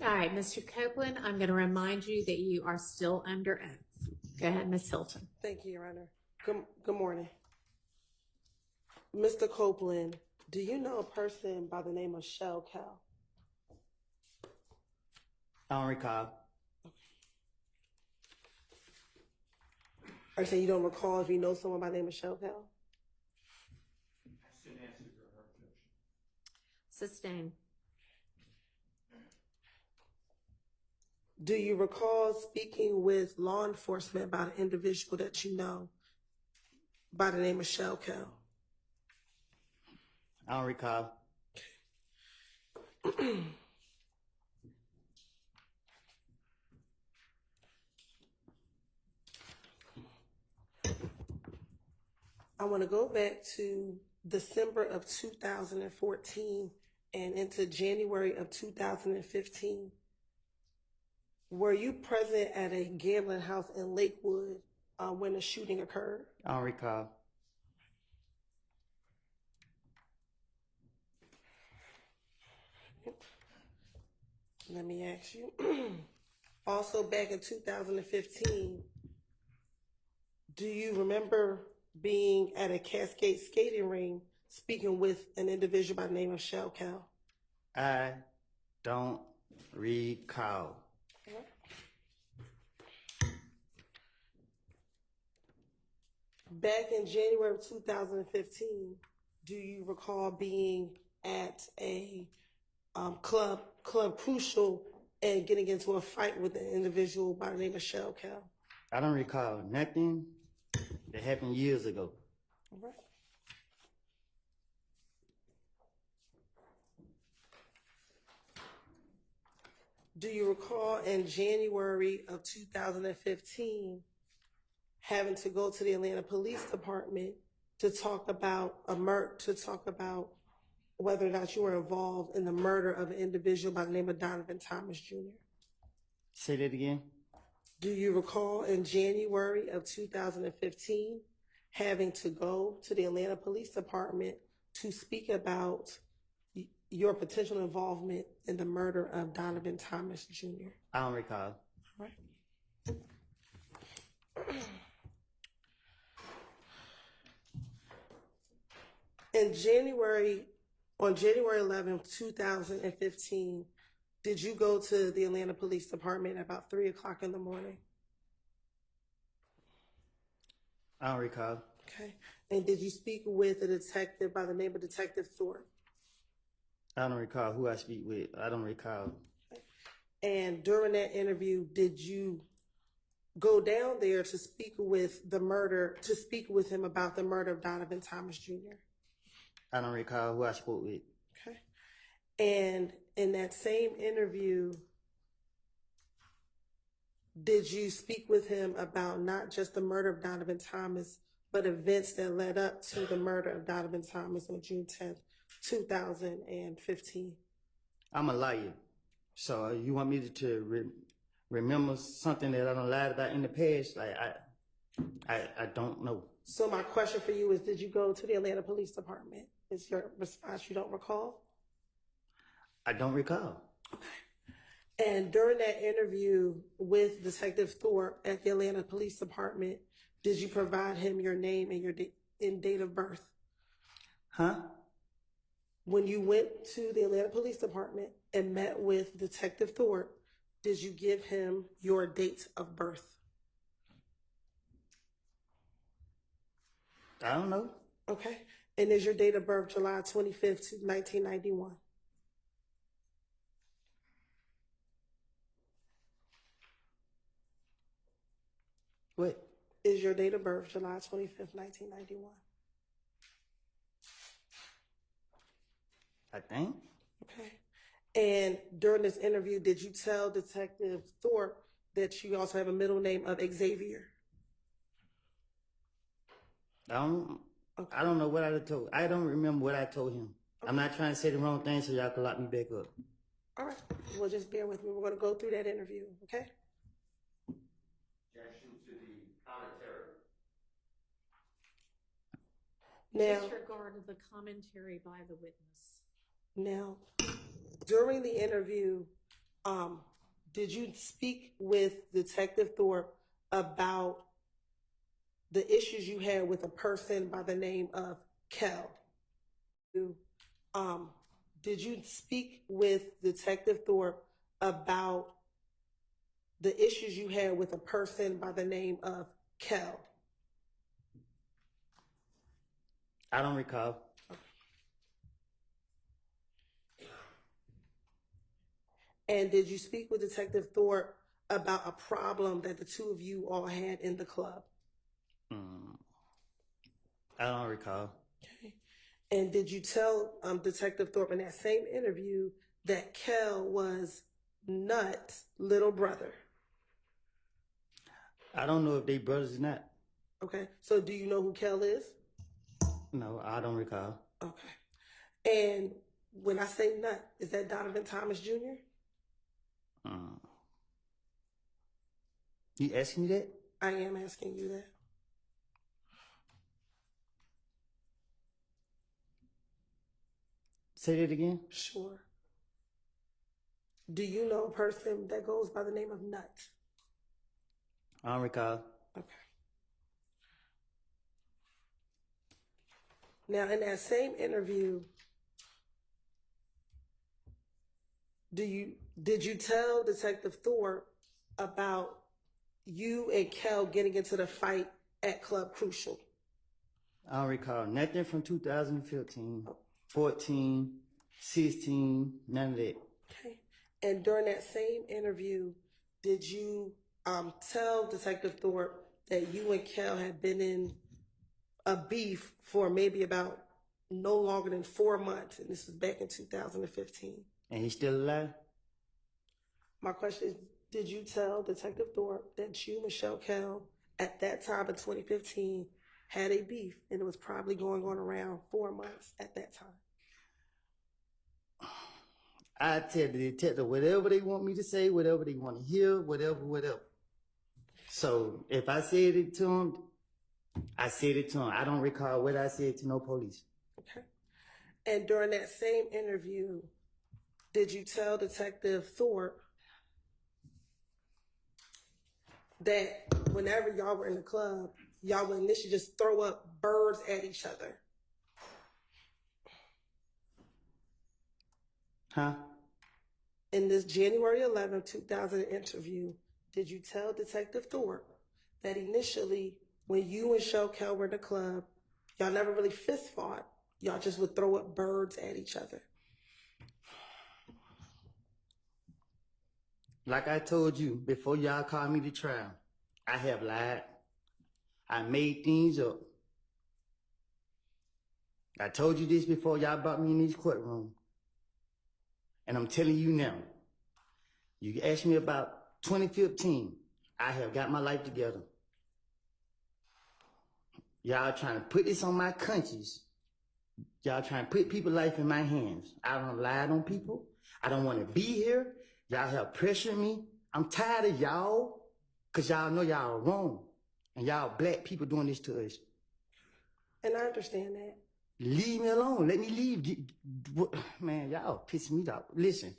All right, Mr. Copeland, I'm going to remind you that you are still under oath. Go ahead, Ms. Hilton. Thank you, Your Honor. Good morning. Mr. Copeland, do you know a person by the name of Shell Cal? I don't recall. Are you saying you don't recall if you know someone by the name of Shell Cal? Sustain. Do you recall speaking with law enforcement about an individual that you know by the name of Shell Cal? I don't recall. I want to go back to December of 2014 and into January of 2015. Were you present at a gambling house in Lakewood when the shooting occurred? I don't recall. Let me ask you. Also, back in 2015, do you remember being at a Cascade skating ring speaking with an individual by the name of Shell Cal? I don't recall. Back in January of 2015, do you recall being at a Club Crucial and getting into a fight with an individual by the name of Shell Cal? I don't recall nothing that happened years ago. All right. Do you recall in January of 2015 having to go to the Atlanta Police Department to talk about whether or not you were involved in the murder of an individual by the name of Donovan Thomas Jr.? Say that again. Do you recall in January of 2015 having to go to the Atlanta Police Department to speak about your potential involvement in the murder of Donovan Thomas Jr.? I don't recall. All right. On January 11th, 2015, did you go to the Atlanta Police Department at about 3 o'clock in the morning? I don't recall. Okay. And did you speak with a detective by the name of Detective Thorpe? I don't recall who I speak with. I don't recall. And during that interview, did you go down there to speak with him about the murder of Donovan Thomas Jr.? I don't recall who I spoke with. Okay. And in that same interview, did you speak with him about not just the murder of Donovan Thomas, but events that led up to the murder of Donovan Thomas on June 10th, 2015? I'm a liar. So you want me to remember something that I done lied about in the past? Like, I don't know. So my question for you is, did you go to the Atlanta Police Department? Is your response you don't recall? I don't recall. And during that interview with Detective Thorpe at the Atlanta Police Department, did you provide him your name and your date of birth? Huh? When you went to the Atlanta Police Department and met with Detective Thorpe, did you give him your date of birth? I don't know. Okay. And is your date of birth July 25th, 1991? What? Is your date of birth July 25th, 1991? I think. Okay. And during this interview, did you tell Detective Thorpe that you also have a middle name of Xavier? I don't know what I told. I don't remember what I told him. Okay. I'm not trying to say the wrong thing so y'all can lock me back up. All right. Well, just bear with me. We're going to go through that interview, okay? Objection to the commentary. Now, Disregard of the commentary by the witness. Now, during the interview, Did you speak with Detective Thorpe about the issues you had with a person by the name of Kel? Did you speak with Detective Thorpe about the issues you had with a person by the name of Kel? I don't recall. And did you speak with Detective Thorpe about a problem that the two of you all had in the club? I don't recall. Okay. And did you tell Detective Thorpe in that same interview that Kel was Nut's little brother? I don't know if they brothers or not. Okay. So do you know who Kel is? No, I don't recall. Okay. And when I say Nut, is that Donovan Thomas Jr.? You asking me that? I am asking you that. Say that again? Sure. Do you know a person that goes by the name of Nut? I don't recall. Okay. Now, in that same interview, did you tell Detective Thorpe about you and Kel getting into the fight at Club Crucial? I don't recall nothing from 2015, 14, 16, none of that. Okay. And during that same interview, did you tell Detective Thorpe that you and Kel had been in a beef for maybe about no longer than 4 months? And this was back in 2015. And he's still alive? My question is, did you tell Detective Thorpe that you, Michelle Kel, at that time in 2015, had a beef and it was probably going on around 4 months at that time? I tell the detective whatever they want me to say, whatever they want to hear, whatever. So if I said it to him, I said it to him. I don't recall what I said to no police. Okay. And during that same interview, did you tell Detective Thorpe that whenever y'all were in the club, y'all would initially just throw up birds at each other? Huh? In this January 11, 2000 interview, did you tell Detective Thorpe that initially, when you and Michelle Kel were in the club, y'all never really fist fought, y'all just would throw up birds at each other? Like I told you, before y'all called me to trial, I have lied. I made things up. I told you this before y'all brought me in this courtroom. And I'm telling you now, you asked me about 2015, I have got my life together. Y'all trying to put this on my conscience. Y'all trying to put people's life in my hands. I don't lie on people. I don't want to be here. Y'all have pressured me. I'm tired of y'all, because y'all know y'all are wrong. And y'all black people doing this to us. And I understand that. Leave me alone. Let me leave. Man, y'all pissing me off. Listen,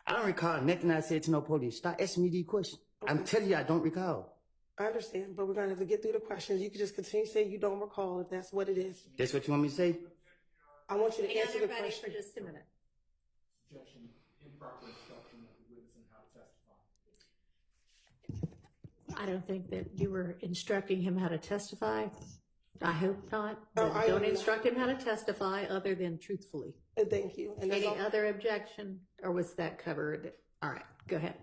I don't recall nothing I said to no police. Stop asking me these questions. Okay. I'm telling you, I don't recall. I understand, but we're going to have to get through the questions. You can just continue to say you don't recall if that's what it is. That's what you want me to say? I want you to Hang on, answer the everybody, question. for just a minute. Objection, improper instruction of the witness on how to testify. I don't think that you were instructing him how to testify. I hope not. No, But I don't am instruct him how to testify other than truthfully. Thank you. And that's Any all. other objection, or was that covered? All right, go ahead.